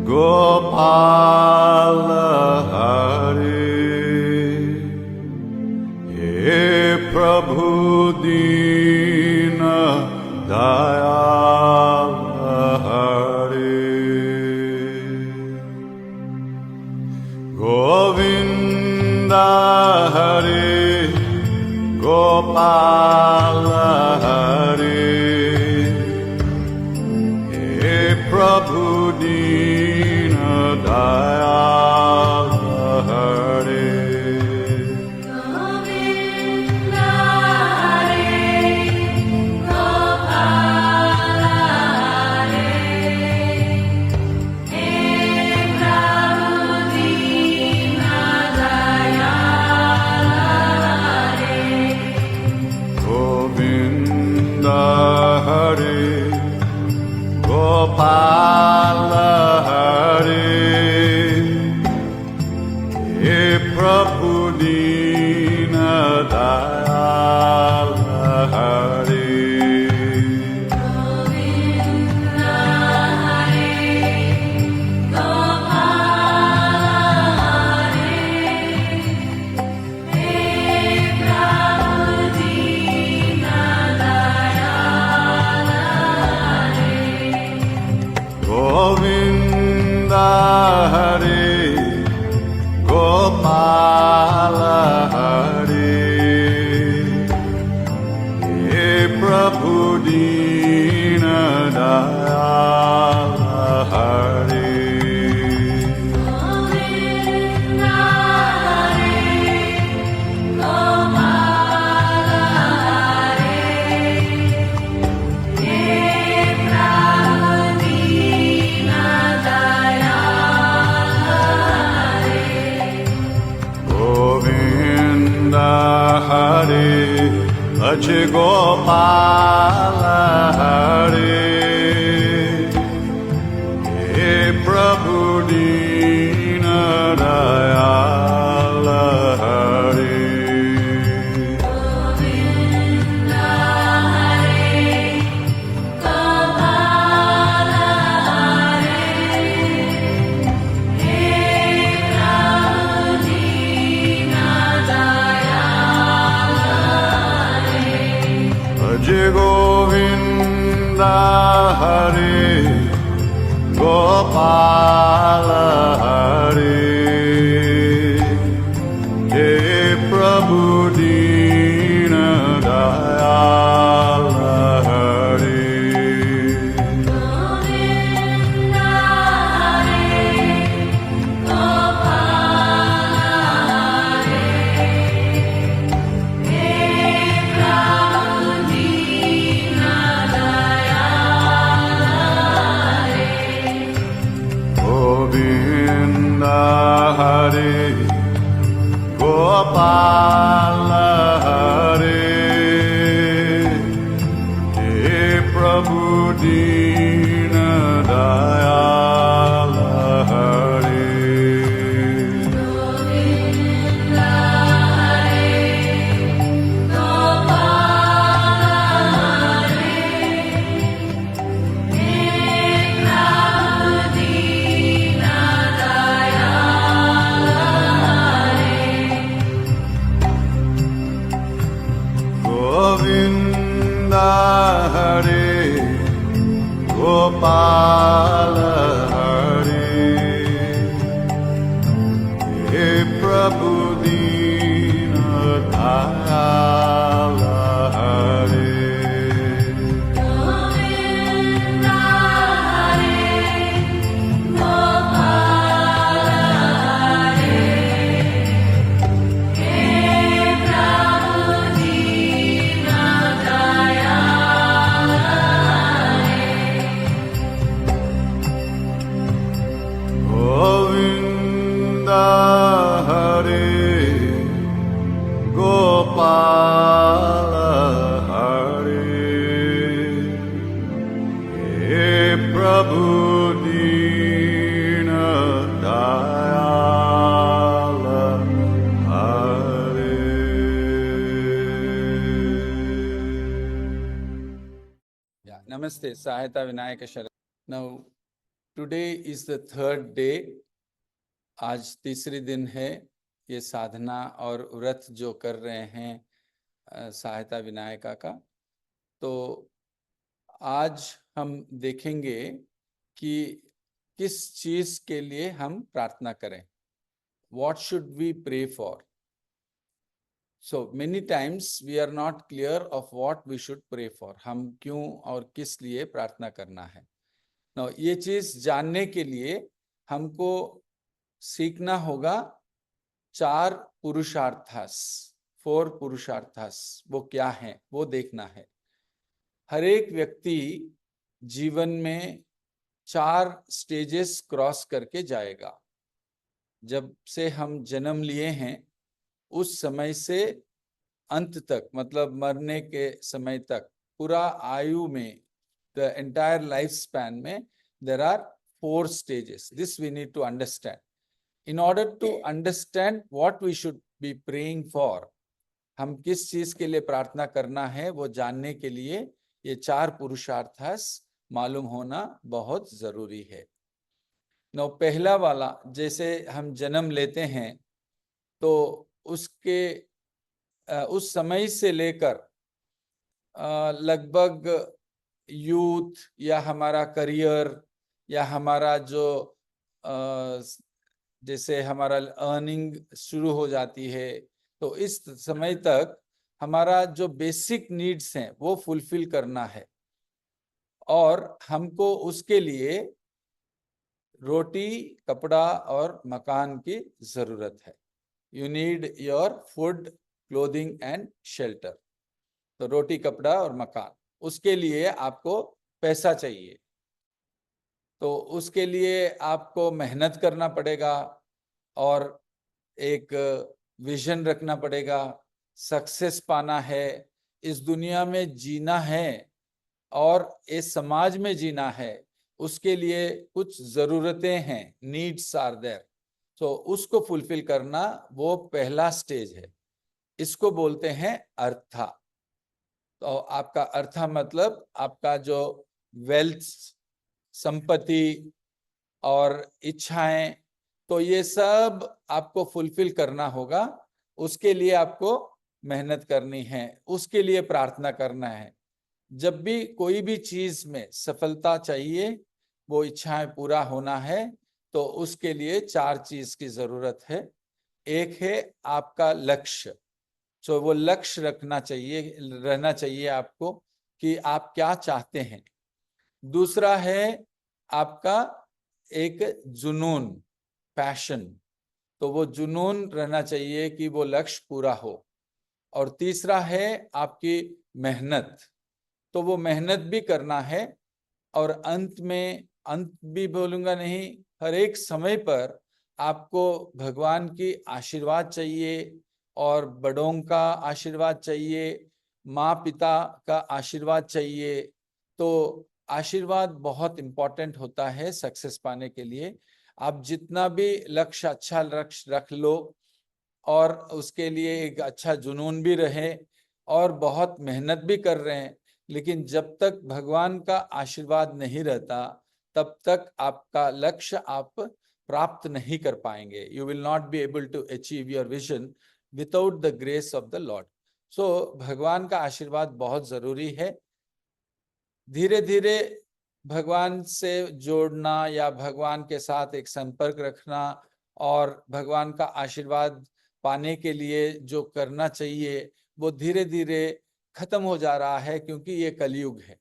गोपाल हरे। हे प्रभु दीन दयाल हरे। गोविंद हरे गोपाल हरे। हे प्रभु दीन दयाल हरे। गोविंद हरे गोपाल हरे। हे प्रभु दीन दयाल हरे। गोविंद हरे गोपाल हरे। हे प्रभु दीन दयाल हरे। गोविंद हरे गोपाल हरे। हे प्रभु दीन दयाल हरे। गोविंद हरे गोपाल हरे। हे प्रभु दीन दयाल हरे। गोविंद हरे गोपाल हरे। हे प्रभु दीन दयाल हरे। गोविंद हरे भज गोपाल हरे। हे प्रभु दीन दयाल हरे। गोविंद हरे गोपाल हरे। हे प्रभु दीन दयाल हरे। भज गोविंद हरे गोपाल हरे। हे प्रभु दीन दयाल हरे। गोविंद हरे गोपाल हरे। हे प्रभु दीन दयाल हरे। गोविंद हरे गोपाल हरे। हे प्रभु दीन दयाल हरे। गोविंद हरे गोपाल हरे। हे प्रभु दीन दयाल हरे। गोविंद हरे गोपाल हरे। हे प्रभु दीन दयाल हरे। गोविंद हरे गोपाल हरे। हे प्रभु दीन दयाल हरे। गोविंद हरे गोपाल हरे। हे प्रभु दीन दयाल हरे। नमस्ते, सहायता विनायक शरण। Now, today is the third day. आज तीसरी दिन है ये साधना और व्रत जो कर रहे हैं सहायता विनायका का। तो आज हम देखेंगे कि किस चीज के लिए हम प्रार्थना करें। What should we pray for? So many times we are not clear of what we should pray for. हम क्यों और किस लिए प्रार्थना करना है। Now, ये चीज जानने के लिए हमको सीखना होगा 4 पुरुषार्थस, 4 पुरुषार्थस वो क्या है वो देखना है। हर एक व्यक्ति जीवन में 4 स्टेजेस क्रॉस करके जाएगा। जब से हम जन्म लिए हैं उस समय से अंत तक, मतलब मरने के समय तक, पूरा आयु में, the entire lifespan में there are 4 stages. This we need to understand. In order to understand what we should be praying for, हम किस चीज के लिए प्रार्थना करना है वो जानने के लिए ये 4 पुरुषार्थस मालूम होना बहुत जरूरी है। नौ पहला वाला, जैसे हम जन्म लेते हैं तो उसके उस समय से लेकर लगभग यूथ या हमारा करियर या हमारा जो जैसे हमारा अर्निंग शुरू हो जाती है, तो इस समय तक हमारा जो बेसिक नीड्स हैं वो फुलफिल करना है और हमको उसके लिए रोटी, कपड़ा और मकान की जरूरत है। You need your food, clothing and shelter. तो रोटी, कपड़ा और मकान, उसके लिए आपको पैसा चाहिए, तो उसके लिए आपको मेहनत करना पड़ेगा और एक विजन रखना पड़ेगा। सक्सेस पाना है, इस दुनिया में जीना है और इस समाज में जीना है, उसके लिए कुछ जरूरतें हैं, नीड्स आर देयर। तो उसको फुलफिल करना वो पहला स्टेज है। इसको बोलते हैं अर्था। तो आपका अर्था मतलब आपका जो वेल्थ, संपत्ति और इच्छाएं, तो ये सब आपको फुलफिल करना होगा। उसके लिए आपको मेहनत करनी है, उसके लिए प्रार्थना करना है। जब भी कोई भी चीज में सफलता चाहिए, वो इच्छाएं पूरा होना है, तो उसके लिए 4 चीज की जरूरत है। एक है आपका लक्ष्य, तो वो लक्ष्य रहना चाहिए आपको कि आप क्या चाहते हैं। दूसरा है आपका एक जुनून, पैशन, तो वो जुनून रहना चाहिए कि वो लक्ष्य पूरा हो। और तीसरा है आपकी मेहनत, तो वो मेहनत भी करना है। और अंत में, अंत भी बोलूंगा नहीं, हर एक समय पर आपको भगवान की आशीर्वाद चाहिए और बड़ों का आशीर्वाद चाहिए, माँ पिता का आशीर्वाद चाहिए। तो आशीर्वाद बहुत इंपॉर्टेंट होता है सक्सेस पाने के लिए। आप जितना भी लक्ष्य, अच्छा लक्ष्य रख लो और उसके लिए एक अच्छा जुनून भी रहे और बहुत मेहनत भी कर रहे हैं, लेकिन जब तक भगवान का आशीर्वाद नहीं रहता तब तक आपका लक्ष्य आप प्राप्त नहीं कर पाएंगे। You will not be able to achieve your vision without the grace of the lord. So भगवान का आशीर्वाद बहुत जरूरी है। धीरे धीरे भगवान से जोड़ना या भगवान के साथ एक संपर्क रखना और भगवान का आशीर्वाद पाने के लिए जो करना चाहिए वो धीरे धीरे खत्म हो जा रहा है, क्योंकि ये कलयुग है।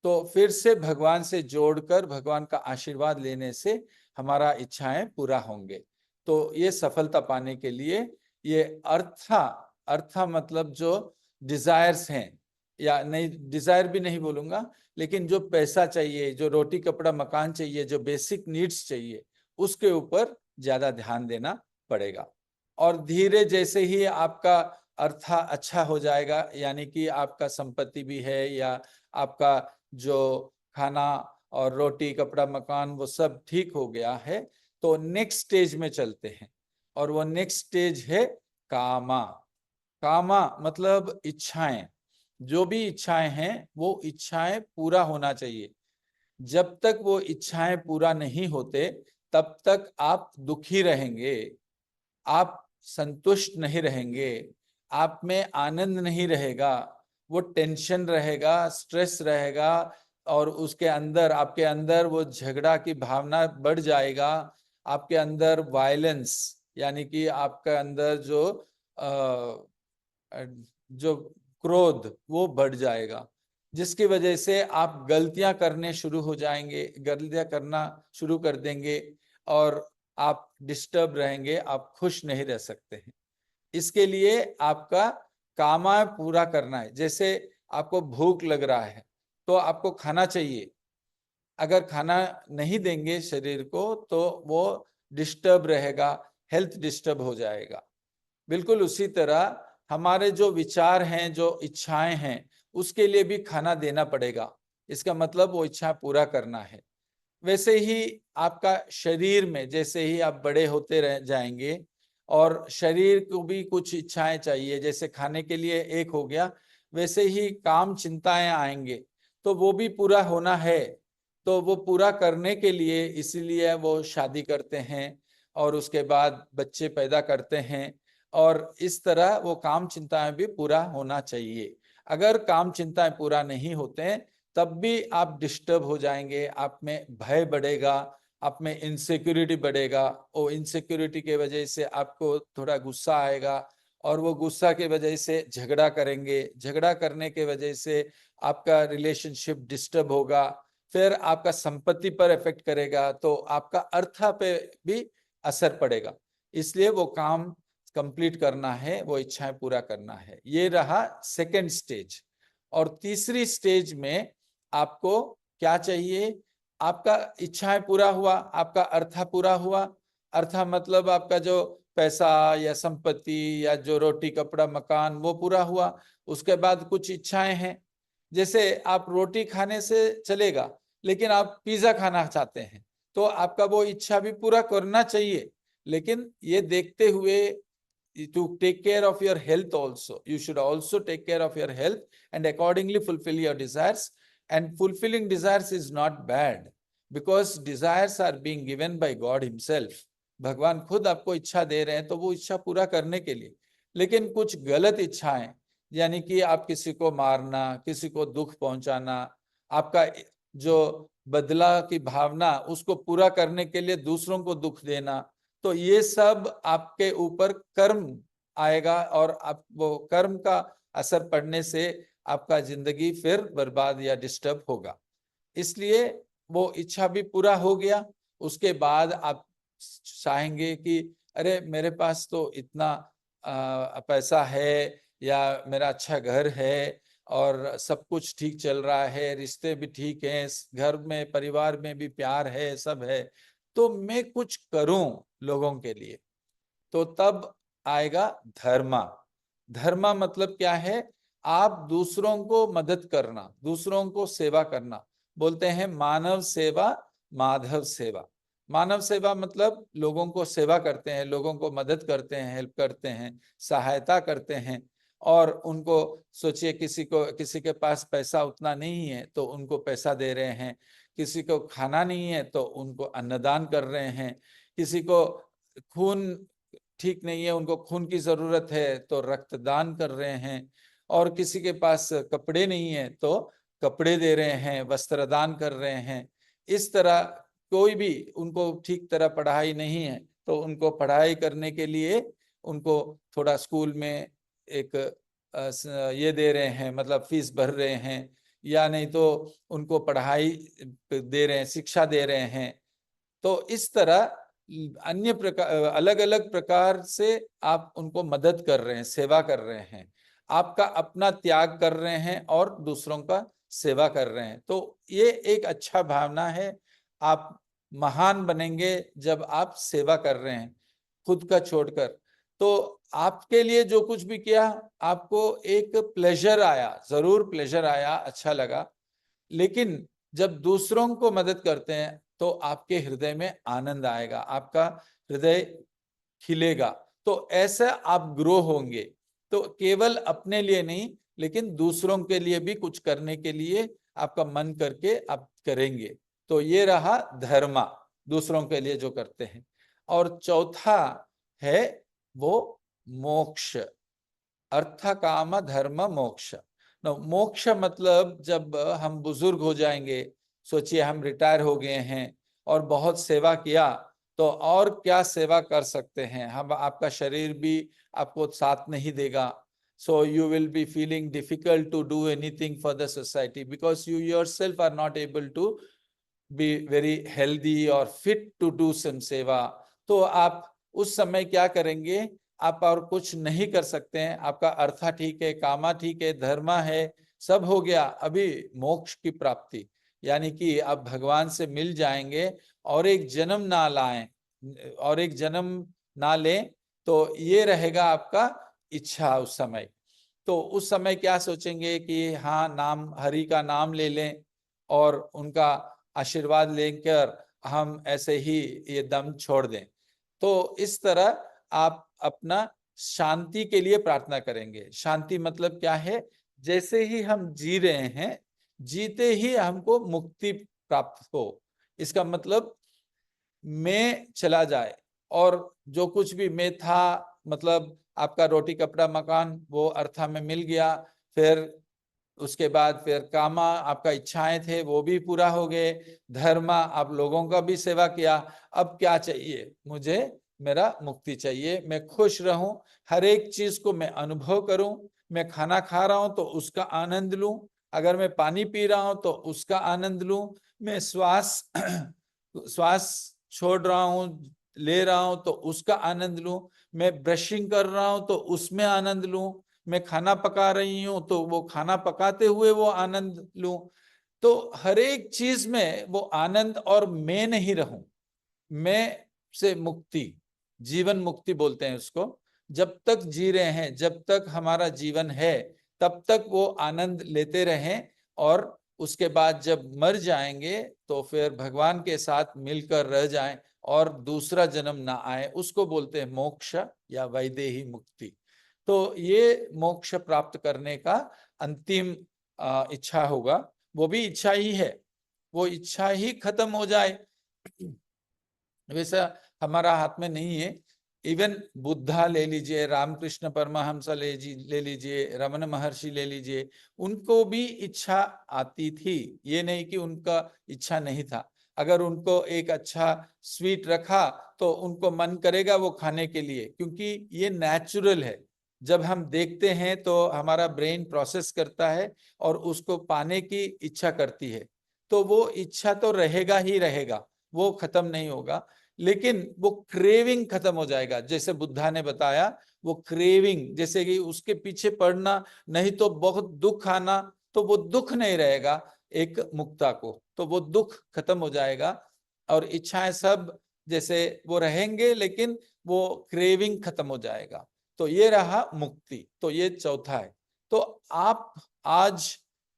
तो फिर से भगवान से जोड़कर भगवान का आशीर्वाद लेने से हमारा इच्छाएं पूरा होंगे। तो ये सफलता पाने के लिए ये अर्था मतलब जो डिजायर्स हैं, या नहीं, डिजायर भी नहीं बोलूंगा, लेकिन जो पैसा चाहिए, जो रोटी, कपड़ा, मकान चाहिए, जो बेसिक नीड्स चाहिए, उसके ऊपर ज्यादा ध्यान देना पड़ेगा। और धीरे जैसे ही आपका अर्था अच्छा हो जाएगा, यानी कि आपका संपत्ति भी है या आपका जो खाना और रोटी, कपड़ा, मकान वो सब ठीक हो गया है, तो नेक्स्ट स्टेज में चलते हैं। और वो नेक्स्ट स्टेज है कामा। कामा मतलब इच्छाएं। जो भी इच्छाएं हैं वो इच्छाएं पूरा होना चाहिए। जब तक वो इच्छाएं पूरा नहीं होते तब तक आप दुखी रहेंगे, आप संतुष्ट नहीं रहेंगे, आप में आनंद नहीं रहेगा, वो टेंशन रहेगा, स्ट्रेस रहेगा, और उसके अंदर आपके अंदर वो झगड़ा की भावना बढ़ जाएगा, आपके अंदर वायलेंस यानी कि आपके अंदर जो क्रोध वो बढ़ जाएगा, जिसकी वजह से आप गलतियां करने शुरू हो जाएंगे, गलतियां करना शुरू कर देंगे और आप डिस्टर्ब रहेंगे, आप खुश नहीं रह सकते हैं। इसके लिए आपका कामा पूरा करना है। जैसे आपको भूख लग रहा है तो आपको खाना चाहिए, अगर खाना नहीं देंगे शरीर को तो वो डिस्टर्ब रहेगा, हेल्थ डिस्टर्ब हो जाएगा। बिल्कुल उसी तरह हमारे जो विचार हैं, जो इच्छाएं हैं, उसके लिए भी खाना देना पड़ेगा। इसका मतलब वो इच्छा पूरा करना है। वैसे ही आपका शरीर में जैसे ही आप बड़े होते रह जाएंगे और शरीर को भी कुछ इच्छाएं चाहिए, जैसे खाने के लिए एक हो गया, वैसे ही काम चिंताएं आएंगे तो वो भी पूरा होना है। तो वो पूरा करने के लिए इसीलिए वो शादी करते हैं और उसके बाद बच्चे पैदा करते हैं, और इस तरह वो काम चिंताएं भी पूरा होना चाहिए। अगर काम चिंताएं पूरा नहीं होते हैं तब भी आप डिस्टर्ब हो जाएंगे, आप में भय बढ़ेगा, आप में इनसिक्योरिटी बढ़ेगा, और इनसिक्योरिटी के वजह से आपको थोड़ा गुस्सा आएगा और वो गुस्सा के वजह से झगड़ा करेंगे, झगड़ा करने के वजह से आपका रिलेशनशिप डिस्टर्ब होगा, फिर आपका संपत्ति पर इफेक्ट करेगा, तो आपका अर्थ पे भी असर पड़ेगा। इसलिए वो काम कंप्लीट करना है, वो इच्छाएं पूरा करना है। ये रहा सेकेंड स्टेज। और तीसरी स्टेज में आपको क्या चाहिए? आपका इच्छाएं पूरा हुआ, आपका अर्थ पूरा हुआ। अर्थ मतलब आपका जो पैसा या संपत्ति या जो रोटी कपड़ा मकान वो पूरा हुआ। उसके बाद कुछ इच्छाएं हैं, जैसे आप रोटी खाने से चलेगा लेकिन आप पिज्जा खाना चाहते हैं तो आपका वो इच्छा भी पूरा करना चाहिए, लेकिन ये देखते हुए to take care of your health also. You should also take care of your health and accordingly fulfill your desires. And fulfilling desires is not bad because desires are being given by God himself. भगवान खुद आपको इच्छा दे रहे हैं तो वो इच्छा पूरा करने के लिए। लेकिन कुछ गलत इच्छाएं, यानी कि आप किसी को मारना, किसी को दुख पहुंचाना, आपका जो बदला की भावना उसको पूरा करने के लिए दूसरों को दुख देना, तो ये सब आपके ऊपर कर्म आएगा और आप वो कर्म का असर पड़ने से आपका जिंदगी फिर बर्बाद या डिस्टर्ब होगा। इसलिए वो इच्छा भी पूरा हो गया। उसके बाद आप चाहेंगे कि अरे मेरे पास तो इतना पैसा है या मेरा अच्छा घर है और सब कुछ ठीक चल रहा है, रिश्ते भी ठीक हैं, घर में परिवार में भी प्यार है, सब है, तो मैं कुछ करूं लोगों के लिए। तो तब आएगा धर्मा। धर्मा मतलब क्या है? आप दूसरों को मदद करना, दूसरों को सेवा करना। बोलते हैं मानव सेवा माधव सेवा। मानव सेवा मतलब लोगों को सेवा करते हैं, लोगों को मदद करते हैं, हेल्प करते हैं, सहायता करते हैं। और उनको सोचिए किसी के पास पैसा उतना नहीं है तो उनको पैसा दे रहे हैं, किसी को खाना नहीं है तो उनको अन्नदान कर रहे हैं, किसी को खून ठीक नहीं है, उनको खून की जरूरत है तो रक्तदान कर रहे हैं, और किसी के पास कपड़े नहीं है तो कपड़े दे रहे हैं, वस्त्रदान कर रहे हैं। इस तरह कोई भी उनको ठीक तरह पढ़ाई नहीं है तो उनको पढ़ाई करने के लिए उनको थोड़ा स्कूल में एक ये दे रहे हैं, मतलब फीस भर रहे हैं, या नहीं तो उनको पढ़ाई दे रहे हैं, शिक्षा दे रहे हैं। तो इस तरह अन्य प्रकार, अलग अलग प्रकार से आप उनको मदद कर रहे हैं, सेवा कर रहे हैं, आपका अपना त्याग कर रहे हैं और दूसरों का सेवा कर रहे हैं। तो ये एक अच्छा भावना है। आप महान बनेंगे जब आप सेवा कर रहे हैं खुद का छोड़कर। तो आपके लिए जो कुछ भी किया आपको एक प्लेजर आया, जरूर प्लेजर आया, अच्छा लगा, लेकिन जब दूसरों को मदद करते हैं तो आपके हृदय में आनंद आएगा, आपका हृदय खिलेगा। तो ऐसा आप ग्रो होंगे। तो केवल अपने लिए नहीं लेकिन दूसरों के लिए भी कुछ करने के लिए आपका मन करके आप करेंगे। तो ये रहा धर्मा, दूसरों के लिए जो करते हैं। और चौथा है वो मोक्ष, अर्थ काम धर्म मोक्ष। मोक्ष मतलब जब हम बुजुर्ग हो जाएंगे, सोचिए हम रिटायर हो गए हैं और बहुत सेवा किया, तो और क्या सेवा कर सकते हैं हम, आपका शरीर भी आपको साथ नहीं देगा। So you will be feeling difficult to do anything for the society because you yourself are not able to be very healthy or fit to do some सेवा। तो आप उस समय क्या करेंगे, आप और कुछ नहीं कर सकते हैं। आपका अर्था ठीक है, कामा ठीक है, धर्मा है, सब हो गया। अभी मोक्ष की प्राप्ति यानी कि आप भगवान से मिल जाएंगे और एक जन्म ना लाएं और एक जन्म ना लें, तो ये रहेगा आपका इच्छा उस समय। तो उस समय क्या सोचेंगे कि हाँ, नाम हरि का नाम ले लें और उनका आशीर्वाद लेकर हम ऐसे ही ये दम छोड़ दें। तो इस तरह आप अपना शांति के लिए प्रार्थना करेंगे। शांति मतलब क्या है, जैसे ही हम जी रहे हैं, जीते ही हमको मुक्ति प्राप्त हो। इसका मतलब मैं चला जाए और जो कुछ भी मैं था, मतलब आपका रोटी कपड़ा मकान वो अर्था में मिल गया, फिर उसके बाद फिर कामा आपका इच्छाएं थे वो भी पूरा हो गए, धर्मा आप लोगों का भी सेवा किया। अब क्या चाहिए मुझे, मेरा मुक्ति चाहिए, मैं खुश रहूं, हर एक चीज को मैं अनुभव करूं। मैं खाना खा रहा हूं तो उसका आनंद लूं, अगर मैं पानी पी रहा हूं तो उसका आनंद लूं, मैं श्वास छोड़ रहा हूं, ले रहा हूं तो उसका आनंद लूं, मैं ब्रशिंग कर रहा हूं तो उसमें आनंद लूं, मैं खाना पका रही हूं तो वो खाना पकाते हुए वो आनंद लूं। तो हर एक चीज में वो आनंद, और मैं नहीं रहूं, मैं से मुक्ति, जीवन मुक्ति बोलते हैं उसको। जब तक जी रहे हैं, जब तक हमारा जीवन है, तब तक वो आनंद लेते रहें, और उसके बाद जब मर जाएंगे तो फिर भगवान के साथ मिलकर रह जाएं और दूसरा जन्म ना आए, उसको बोलते हैं मोक्ष या वैदेही मुक्ति। तो ये मोक्ष प्राप्त करने का अंतिम इच्छा होगा। वो भी इच्छा ही है, वो इच्छा ही खत्म हो जाए वैसा हमारा हाथ में नहीं है। इवन बुद्धा ले लीजिए, रामकृष्ण परमहंस ले लीजिए, रमन महर्षि ले लीजिए, उनको भी इच्छा आती थी, ये नहीं कि उनका इच्छा नहीं था। अगर उनको एक अच्छा स्वीट रखा तो उनको मन करेगा वो खाने के लिए, क्योंकि ये नेचुरल है। जब हम देखते हैं तो हमारा ब्रेन प्रोसेस करता है और उसको पाने की इच्छा करती है, तो वो इच्छा तो रहेगा ही रहेगा, वो खत्म नहीं होगा, लेकिन वो क्रेविंग खत्म हो जाएगा। जैसे बुद्धा ने बताया, वो क्रेविंग, जैसे कि उसके पीछे पड़ना, नहीं तो बहुत दुख आना, तो वो दुख नहीं रहेगा एक मुक्ता को, तो वो दुख खत्म हो जाएगा और इच्छाएं सब जैसे वो रहेंगे, लेकिन वो क्रेविंग खत्म हो जाएगा। तो ये रहा मुक्ति, तो ये चौथा है। तो आप आज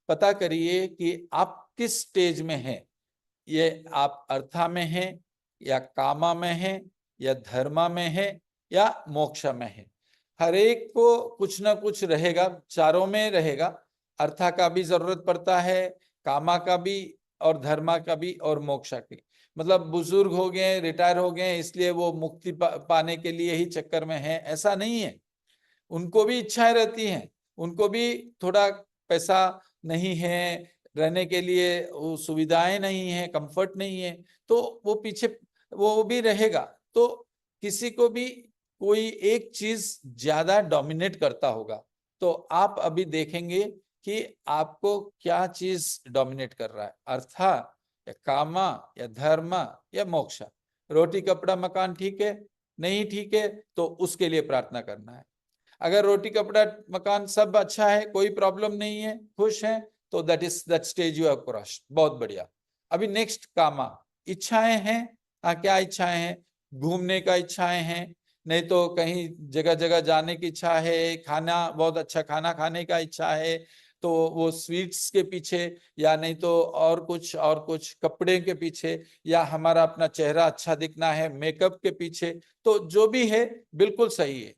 पता करिए कि आप किस स्टेज में हैं, ये आप अर्था में हैं या कामा में हैं या धर्मा में हैं या मोक्ष में हैं। हर एक को कुछ ना कुछ रहेगा, चारों में रहेगा। अर्था का भी जरूरत पड़ता है, कामा का भी और धर्मा का भी और मोक्षा की। मतलब बुजुर्ग हो गए, रिटायर हो गए, इसलिए वो मुक्ति पाने के लिए ही चक्कर में है, ऐसा नहीं है। उनको भी इच्छाएं रहती हैं, उनको भी थोड़ा पैसा नहीं है, रहने के लिए सुविधाएं नहीं है, कंफर्ट नहीं है, तो वो पीछे वो भी रहेगा। तो किसी को भी कोई एक चीज ज्यादा डोमिनेट करता होगा। तो आप अभी देखेंगे कि आपको क्या चीज डोमिनेट कर रहा है, अर्था या कामा या धर्मा या मोक्षा। रोटी कपड़ा मकान ठीक है, नहीं ठीक है तो उसके लिए प्रार्थना करना है। अगर रोटी कपड़ा मकान सब अच्छा है, कोई प्रॉब्लम नहीं है, खुश है, तो that stage you have crossed, बहुत बढ़िया। अभी नेक्स्ट कामा, इच्छाएं हैं। क्या इच्छाएं हैं? घूमने का इच्छाएं हैं, नहीं तो कहीं जगह जगह जाने की इच्छा है, खाना बहुत अच्छा खाना खाने का इच्छा है, तो वो स्वीट्स के पीछे, या नहीं तो और कुछ कपड़े के पीछे, या हमारा अपना चेहरा अच्छा दिखना है मेकअप के पीछे। तो जो भी है बिल्कुल सही है,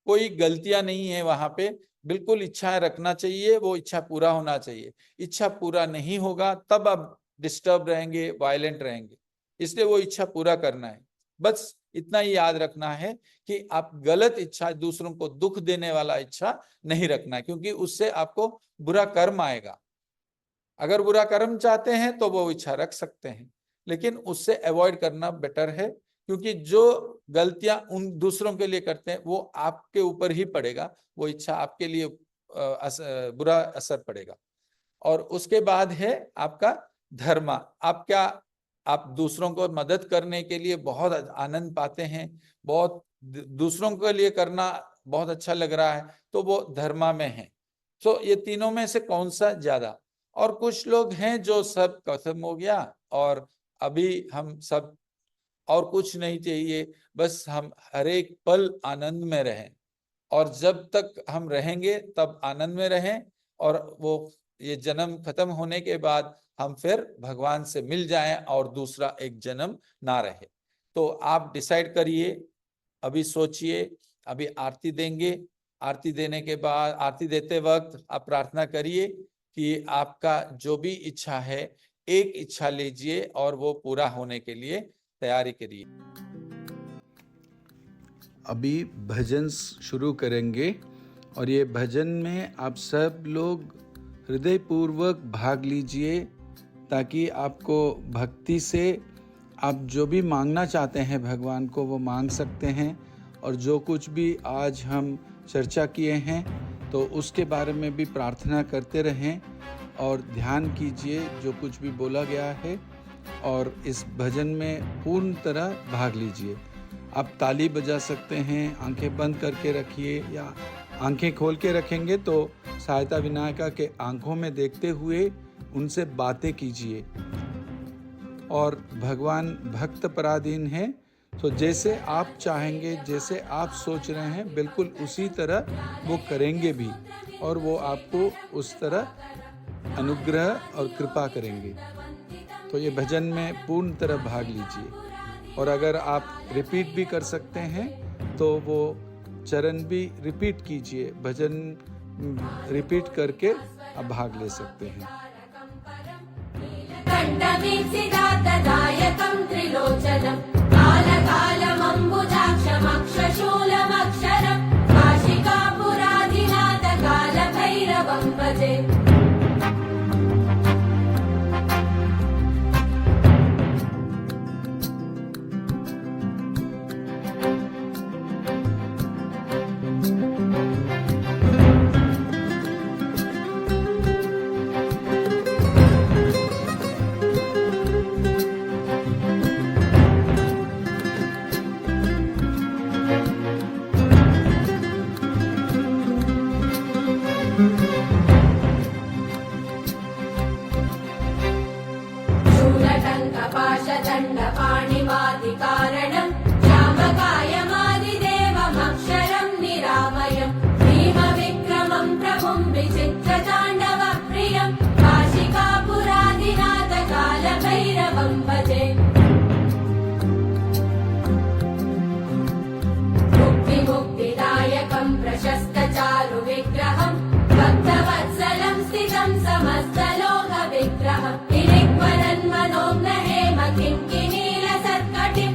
कोई गलतियां नहीं है वहां पे, बिल्कुल इच्छाएं रखना चाहिए, वो इच्छा पूरा होना चाहिए। इच्छा पूरा नहीं होगा तब अब डिस्टर्ब रहेंगे, वायलेंट रहेंगे। इसलिए वो इच्छा पूरा करना है। बस इतना ही याद रखना है कि आप गलत इच्छा, दूसरों को दुख देने वाला इच्छा नहीं रखना है, क्योंकि उससे आपको बुरा कर्म आएगा। अगर बुरा कर्म चाहते हैं तो वो इच्छा रख सकते हैं, लेकिन उससे अवॉइड करना बेटर है, क्योंकि जो गलतियां उन दूसरों के लिए करते हैं वो आपके ऊपर ही पड़ेगा, वो इच्छा आपके लिए बुरा असर पड़ेगा। और उसके बाद है आपका धर्म। आप दूसरों को मदद करने के लिए बहुत आनंद पाते हैं, बहुत दूसरों के लिए करना बहुत अच्छा लग रहा है, तो वो धर्म में है। तो ये तीनों में से कौन सा ज्यादा? और कुछ लोग हैं जो सब खत्म हो गया और अभी हम सब और कुछ नहीं चाहिए, बस हम हर एक पल आनंद में रहें, और जब तक हम रहेंगे तब आनंद में रहें, और वो ये जन्म खत्म होने के बाद हम फिर भगवान से मिल जाएं और दूसरा एक जन्म ना रहे। तो आप डिसाइड करिए, अभी सोचिए। अभी आरती देंगे, आरती देने के बाद, आरती देते वक्त आप प्रार्थना करिए कि आपका जो भी इच्छा है, एक इच्छा लीजिए और वो पूरा होने के लिए तैयारी करिए। अभी भजन शुरू करेंगे, और ये भजन में आप सब लोग हृदयपूर्वक भाग लीजिए, ताकि आपको भक्ति से आप जो भी मांगना चाहते हैं भगवान को वो मांग सकते हैं। और जो कुछ भी आज हम चर्चा किए हैं तो उसके बारे में भी प्रार्थना करते रहें और ध्यान कीजिए जो कुछ भी बोला गया है, और इस भजन में पूर्ण तरह भाग लीजिए। आप ताली बजा सकते हैं, आंखें बंद करके रखिए, या आंखें खोल के रखेंगे तो सहायता विनायका के आंखों में देखते हुए उनसे बातें कीजिए। और भगवान भक्त पराधीन है, तो जैसे आप चाहेंगे, जैसे आप सोच रहे हैं, बिल्कुल उसी तरह वो करेंगे भी, और वो आपको उस तरह अनुग्रह और कृपा करेंगे। तो ये भजन में पूर्ण तरह भाग लीजिए। और अगर आप रिपीट भी कर सकते हैं तो वो चरण भी रिपीट कीजिए, भजन रिपीट करके आप भाग ले सकते हैं। कंठमीसिदातदायकं त्रिलोचनं कालकालमम्बुजाक्षमक्षशूलमक्षरं काशिकापुराधिनाथ कालभैरवं भजे। शूलटङ्कपाशदण्डपाणिमादिकारणं श्यामकायमादिदेवमक्षरं निरामयं भीमविक्रमं प्रभुं विचित्रताण्डवप्रियं काशिकापुराधिनाथ कालभैरवं भजे। मुक्तिदायकं प्रशस्तचारुविग्रहं भक्तवत्सलं स्थितं समस्तलोकविग्रहं किङ्किणीलसत्कटिं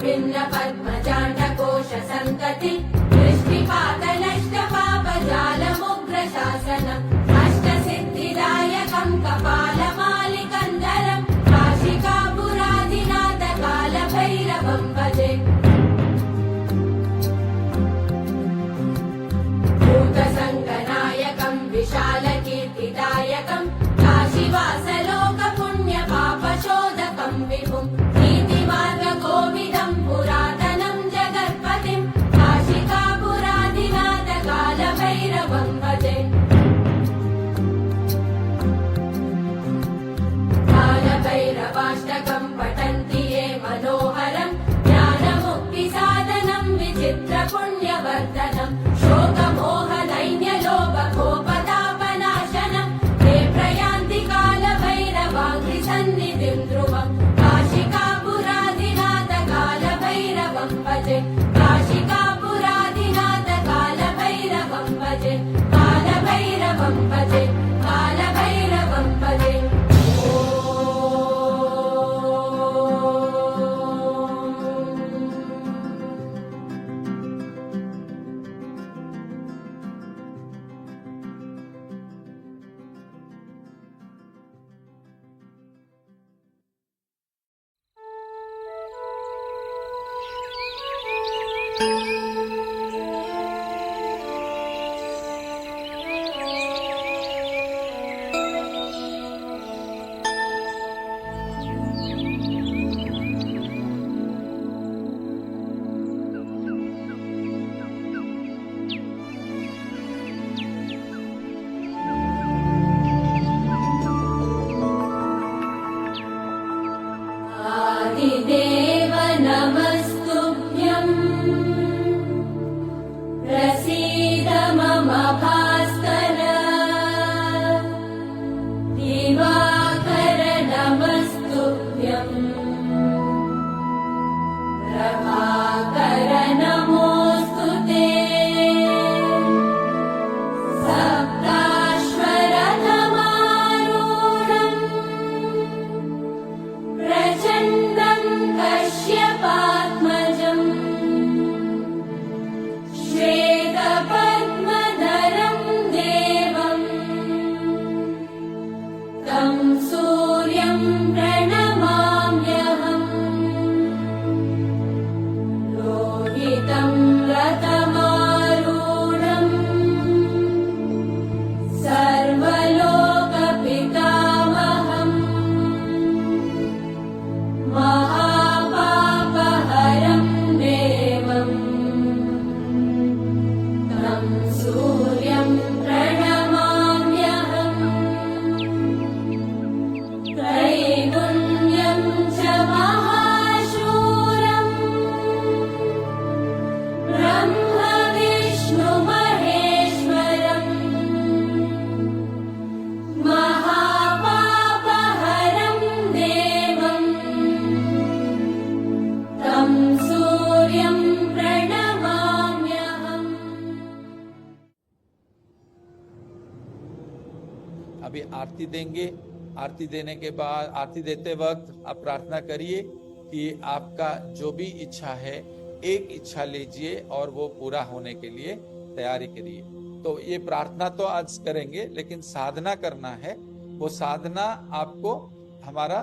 भिन्न पद्मजाण्डकोश सन्तति दृष्टिपात नष्ट पाप जालमुग्र शासनम् अष्टसिद्धिदायकम् कपालमालिकन्दरम् काशिकापुराधिनाथ कालभैरवम् भजे भूतसङ्गनायकम् विशालकीर्तिदायकम् काशीवासलोकपुण्यपापशोधकम् विभुम् नीतिमार्गकोविदम् पुरातनम् जगत्पतिम् काशिकापुराधिनाथ कालभैरवम् भजे कालभैरवाष्टकम् पठन्ति ये मनोहरम् ज्ञानमुक्तिसाधनम् विचित्रपुण्यवर्धनम् शोकमोहदैन्यलोभकोपतापनाशनम् ते प्रयान्ति कालभैरवाङ्घ्रिसन्निधिम् ध्रुवम् काशिकापुराधिनाथ कालभैरवम् भजे काशिकापुराधिनाथ कालभैरवम् भजे कालभैरवम् भजे कालभैरवम् भजे आदिदेव नमस्तुभ्यम् प्रसीद मम भास्कर दिवाकर नमस्तुभ्यम् प्रभाकर नमोऽस्तु ते सप्ताश्वरथमारूढम् प्रचण्डम् कश्यपात्मजम् श्वेतपद्मधरम् देवम् तं सूर्यम् प्रणमाम्यहम् लोहितम् रथमारूढम् सर्वलोकपितामहम् महापापहरम् देवम् तं सूर्यम् प्रणमाम्यहम् त्रैगुण्यम् च महाशूरम् ब्रह्म विष्णु महेश्वरम् महापापहरम् देवम् तं सूर्यम् प्रणमाम्यहम्। अभी आरती देंगे। आरती देने के बाद, आरती देते वक्त आप प्रार्थना करिए कि आपका जो भी इच्छा है, एक इच्छा लीजिए और वो पूरा होने के लिए तैयारी करिए। तो ये प्रार्थना तो आज करेंगे, लेकिन साधना करना है। वो साधना आपको हमारा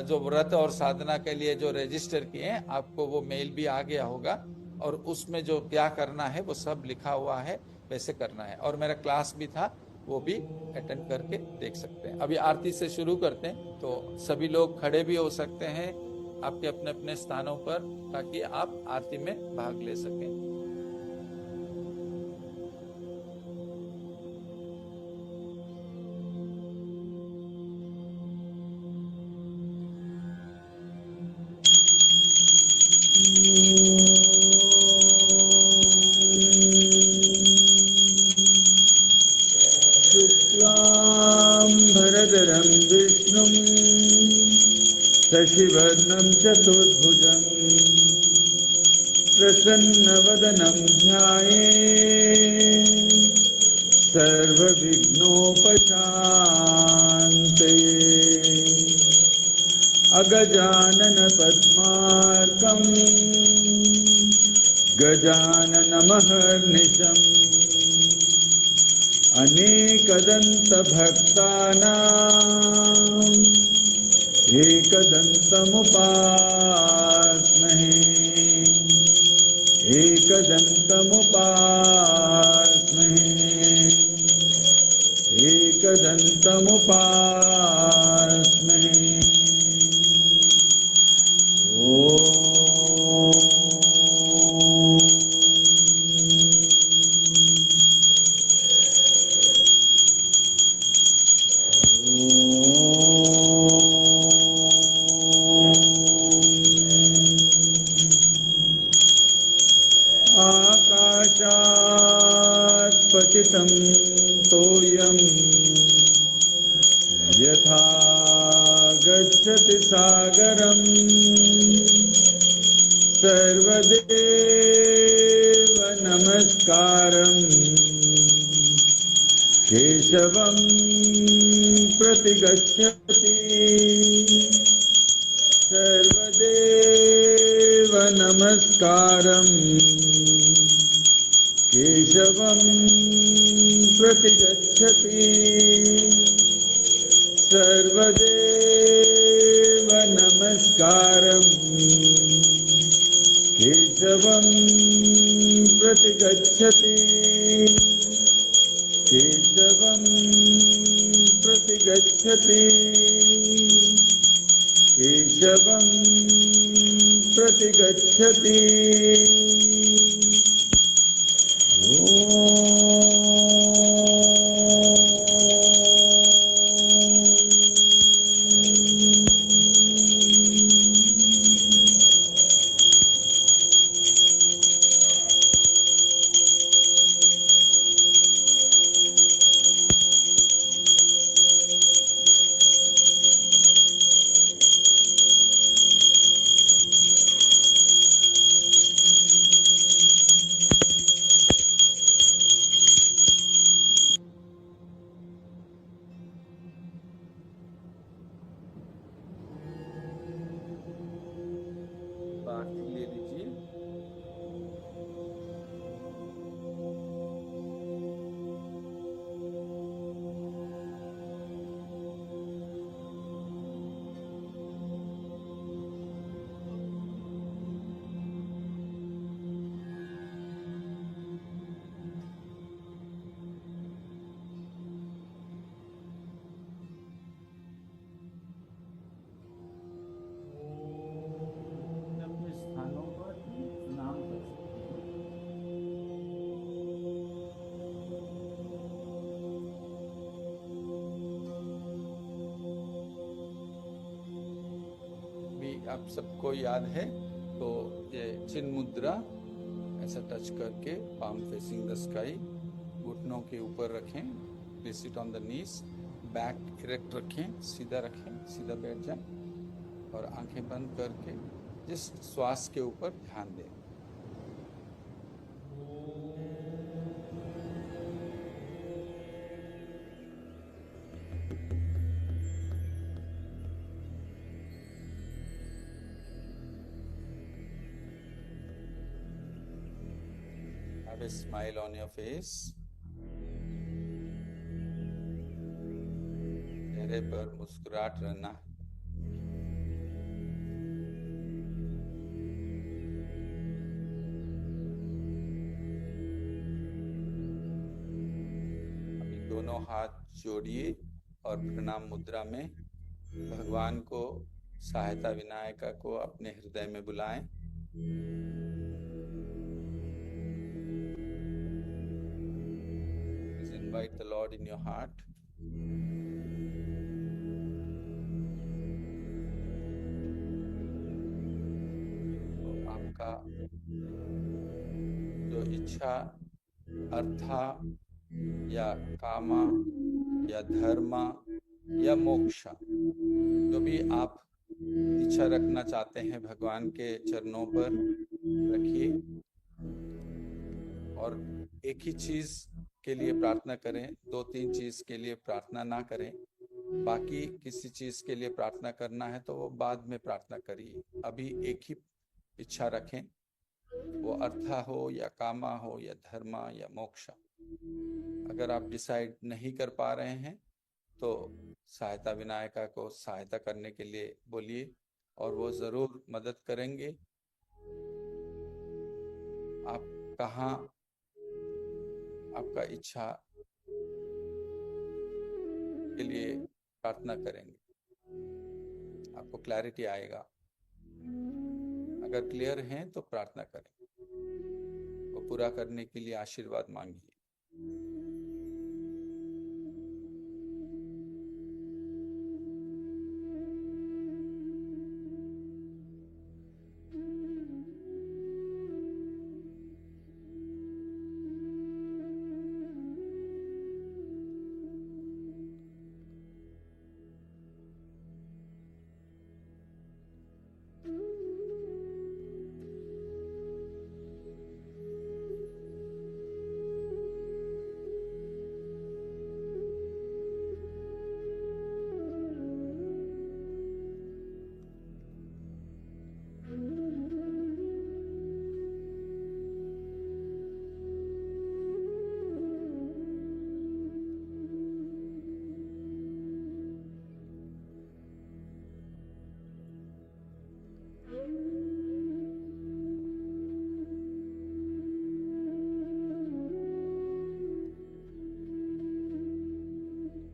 जो व्रत और साधना के लिए जो रजिस्टर किए हैं, आपको वो मेल भी आ गया होगा और उसमें जो क्या करना है वो सब लिखा हुआ है, वैसे करना है। और मेरा क्लास भी था, वो भी अटेंड करके देख सकते हैं। अभी आरती से शुरू करते हैं, तो सभी लोग खड़े भी हो सकते हैं आपके अपने अपने स्थानों पर, ताकि आप आरती में भाग ले सकें। शुक्लाम्बरधरं विष्णुं शशिवर्णं चतुर्भुजं प्रसन्नवदनं ध्यायेत् सर्वविघ्नोपशान्तये अगजानन पद्मार्कम् गजाननमहर्निशम् अनेकदन्तभक्तानाम् एकदन्तमुपास्महे एकदन्तमुपास्महे एकदन्तमुपास्महे आकाशात् पतितं तोयं यथा गच्छति सागरम् सर्वदेव नमस्कारम् केशवं प्रति गच्छति सर्वदेव नमस्कारम् केशवं प्रति गच्छति सर्वदेव नमस्कारम् केशवं प्रति गच्छति केशवं प्रति गच्छति केशवं प्रति गच्छति बात ले लीजिए। अपने स्थानों पर नाम कर सकते हैं। भी आप सबको याद है तो ये चिन्ह मुद्रा ऐसा टच करके पाम फेसिंग द स्काई, घुटनों के ऊपर रखें, place it on the knees, back erect रखें, सीधा रखें, सीधा बैठ जाएं और आंखें बंद करके जिस श्वास के ऊपर ध्यान दें। Have a smile on your face. चेहरे पर मुस्कुराहट रहना। अभी दोनों हाथ जोड़िए और प्रणाम मुद्रा में भगवान को, सहायता विनायका को अपने हृदय में बुलाएं। Invite the Lord in your heart. तो आपका जो इच्छा, अर्था या कामा या धर्मा या मोक्षा, जो भी आप इच्छा रखना चाहते हैं भगवान के चरणों पर रखिए और एक ही चीज के लिए प्रार्थना करें, 2-3 चीज के लिए प्रार्थना ना करें। बाकी किसी चीज के लिए प्रार्थना करना है तो वो बाद में प्रार्थना करिए। अभी एक ही इच्छा रखें, वो अर्था हो या कामा हो या धर्मा या मोक्षा। अगर आप डिसाइड नहीं कर पा रहे हैं तो सहायता विनायका को सहायता करने के लिए बोलिए और वो जरूर मदद करेंगे। आप कहाँ आपका इच्छा के लिए प्रार्थना करेंगे, आपको क्लैरिटी आएगा। अगर क्लियर हैं तो प्रार्थना करें, वो पूरा करने के लिए आशीर्वाद मांगिए।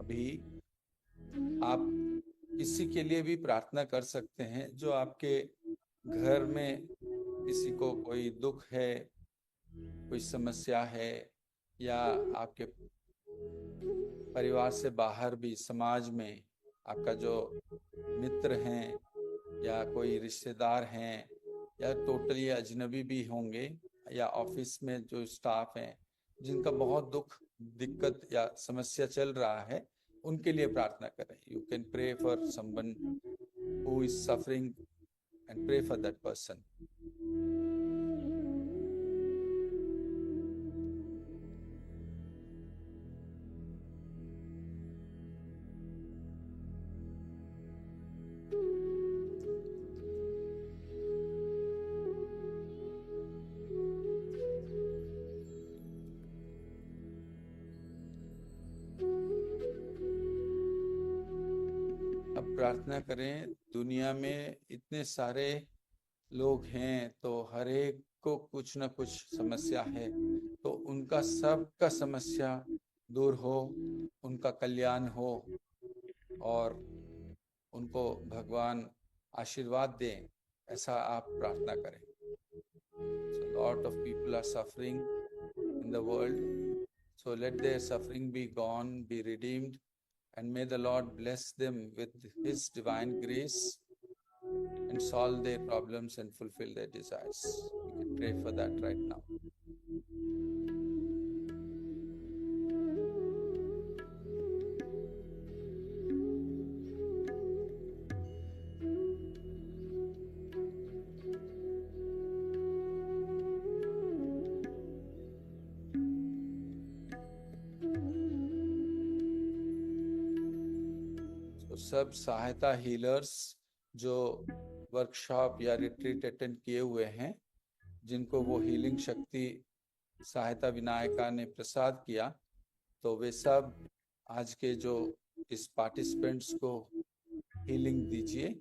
अभी आप किसी के लिए भी प्रार्थना कर सकते हैं जो आपके घर में किसी को कोई दुख है, कोई समस्या है, या आपके परिवार से बाहर भी समाज में आपका जो मित्र हैं या कोई रिश्तेदार हैं या टोटली अजनबी भी होंगे, या ऑफिस में जो स्टाफ हैं जिनका बहुत दुख दिक्कत या समस्या चल रहा है, उनके लिए प्रार्थना करें। You can pray for someone who is suffering and pray for that person. अब प्रार्थना करें, दुनिया में इतने सारे लोग हैं तो हर एक को कुछ ना कुछ समस्या है, तो उनका सबका समस्या दूर हो, उनका कल्याण हो और उनको भगवान आशीर्वाद दें, ऐसा आप प्रार्थना करें। So lot of people are suffering in the world, so let their suffering be gone, be redeemed, and may the Lord bless them with His divine grace and solve their problems and fulfill their desires. We can pray for that right now. तो सब सहायता healers जो workshop या retreat attend किए हुए हैं, जिनको वो हीलिंग शक्ति सहायता विनायका ने प्रसाद किया, तो वे सब आज के जो इस पार्टिसिपेंट्स को हीलिंग दीजिए।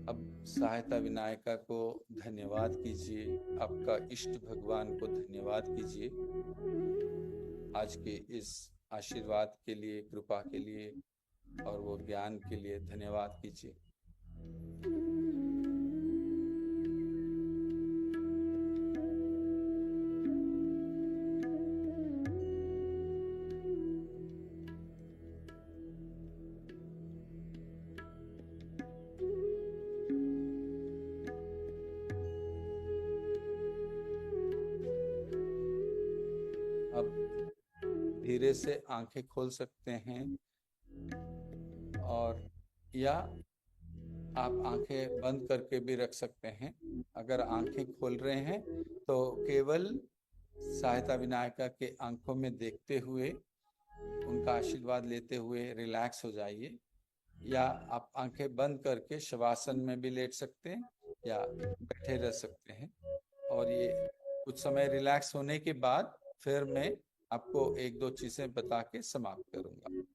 अब सहायता विनायका को धन्यवाद कीजिए, आपका इष्ट भगवान को धन्यवाद कीजिए आज के इस आशीर्वाद के लिए, कृपा के लिए, और वो ज्ञान के लिए धन्यवाद कीजिए। अब धीरे से आंखें खोल सकते हैं, और या आप आंखें बंद करके भी रख सकते हैं। अगर आंखें खोल रहे हैं तो केवल सहायता विनायका के आंखों में देखते हुए, उनका आशीर्वाद लेते हुए रिलैक्स हो जाइए। या आप आंखें बंद करके शवासन में भी लेट सकते हैं या बैठे रह सकते हैं। और ये कुछ समय रिलैक्स होने के बाद फिर मैं आपको एक दो चीजें बता के समाप्त करूंगा।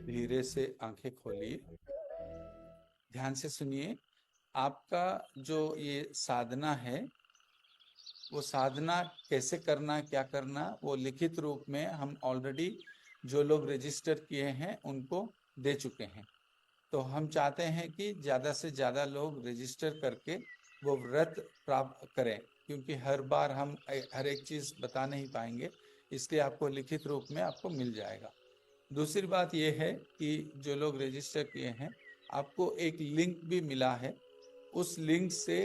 धीरे से आंखें खोलिए, ध्यान से सुनिए। आपका जो ये साधना है, वो साधना कैसे करना, क्या करना, वो लिखित रूप में हम ऑलरेडी जो लोग रजिस्टर किए हैं उनको दे चुके हैं। तो हम चाहते हैं कि ज़्यादा से ज़्यादा लोग रजिस्टर करके वो व्रत प्राप्त करें, क्योंकि हर बार हम हर एक चीज़ बता नहीं पाएंगे, इसलिए आपको लिखित रूप में आपको मिल जाएगा। दूसरी बात ये है कि जो लोग रजिस्टर किए हैं, आपको एक लिंक भी मिला है। उस लिंक से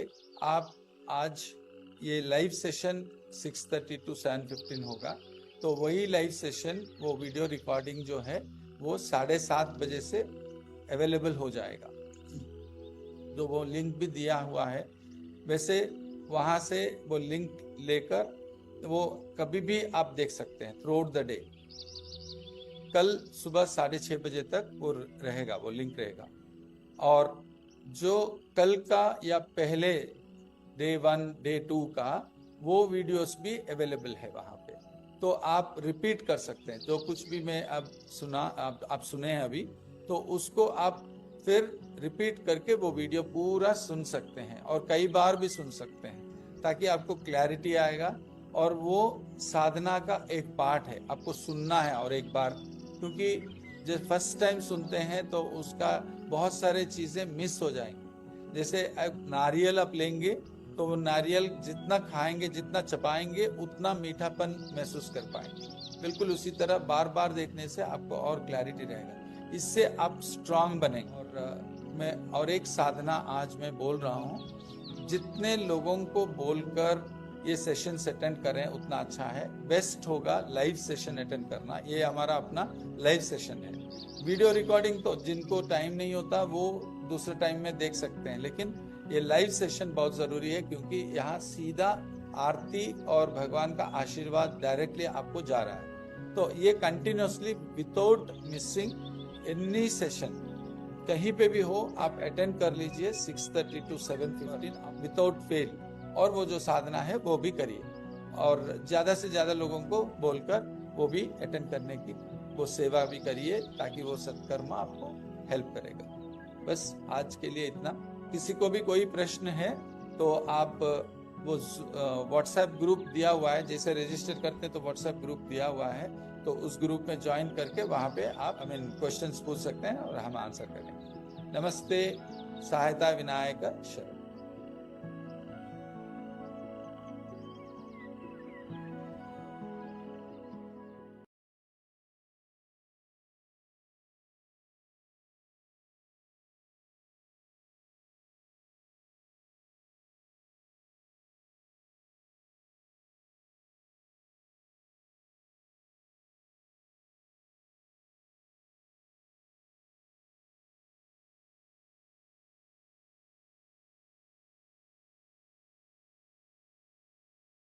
आप आज ये लाइव सेशन 6:30 to 7:15 होगा, तो वही लाइव सेशन, वो वीडियो रिकॉर्डिंग जो है वो 7:30 बजे से अवेलेबल हो जाएगा। तो वो लिंक भी दिया हुआ है। वैसे वहाँ से वो लिंक लेकर वो कभी भी आप देख सकते हैं थ्रू द डे। कल सुबह 6:30 बजे तक वो रहेगा, वो लिंक रहेगा। और जो कल का या पहले डे 1 डे 2 का वो वीडियोस भी अवेलेबल है वहाँ पे, तो आप रिपीट कर सकते हैं। जो कुछ भी मैं अब सुना, आप सुने हैं अभी, तो उसको आप फिर रिपीट करके वो वीडियो पूरा सुन सकते हैं और कई बार भी सुन सकते हैं, ताकि आपको क्लैरिटी आएगा। और वो साधना का एक पार्ट है, आपको सुनना है और एक बार, क्योंकि जब फर्स्ट टाइम सुनते हैं तो उसका बहुत सारे चीज़ें मिस हो जाएंगी। जैसे नारियल आप लेंगे तो वो नारियल जितना खाएंगे, जितना चबाएंगे, उतना मीठापन महसूस कर पाएंगे। बिल्कुल उसी तरह बार बार देखने से आपको और क्लैरिटी रहेगा, इससे आप स्ट्रांग बनेंगे। और एक साधना आज मैं बोल रहा हूँ, जितने लोगों को बोलकर ये सेशन अटेंड करें उतना अच्छा है। बेस्ट होगा लाइव सेशन अटेंड करना। ये हमारा अपना लाइव सेशन है। वीडियो रिकॉर्डिंग तो जिनको टाइम नहीं होता वो दूसरे टाइम में देख सकते हैं, लेकिन ये लाइव सेशन बहुत जरूरी है, क्योंकि यहाँ सीधा आरती और भगवान का आशीर्वाद डायरेक्टली आपको जा रहा है। तो ये continuously without missing any session, कहीं पे भी हो आप अटेंड कर लीजिए 6:30 to 7:15 विदाउट फेल। और वो जो साधना है वो भी करिए, और ज्यादा से ज्यादा लोगों को बोलकर वो भी अटेंड करने की वो सेवा भी करिए, ताकि वो सत्कर्म आपको हेल्प करेगा। बस आज के लिए इतना। किसी को भी कोई प्रश्न है तो आप वो व्हाट्सएप ग्रुप दिया हुआ है, जैसे रजिस्टर करते हैं तो व्हाट्सएप ग्रुप दिया हुआ है, तो उस ग्रुप में ज्वाइन करके वहाँ पे आप क्वेश्चंस पूछ सकते हैं और हम आंसर करेंगे। नमस्ते सहायता विनायक शरण।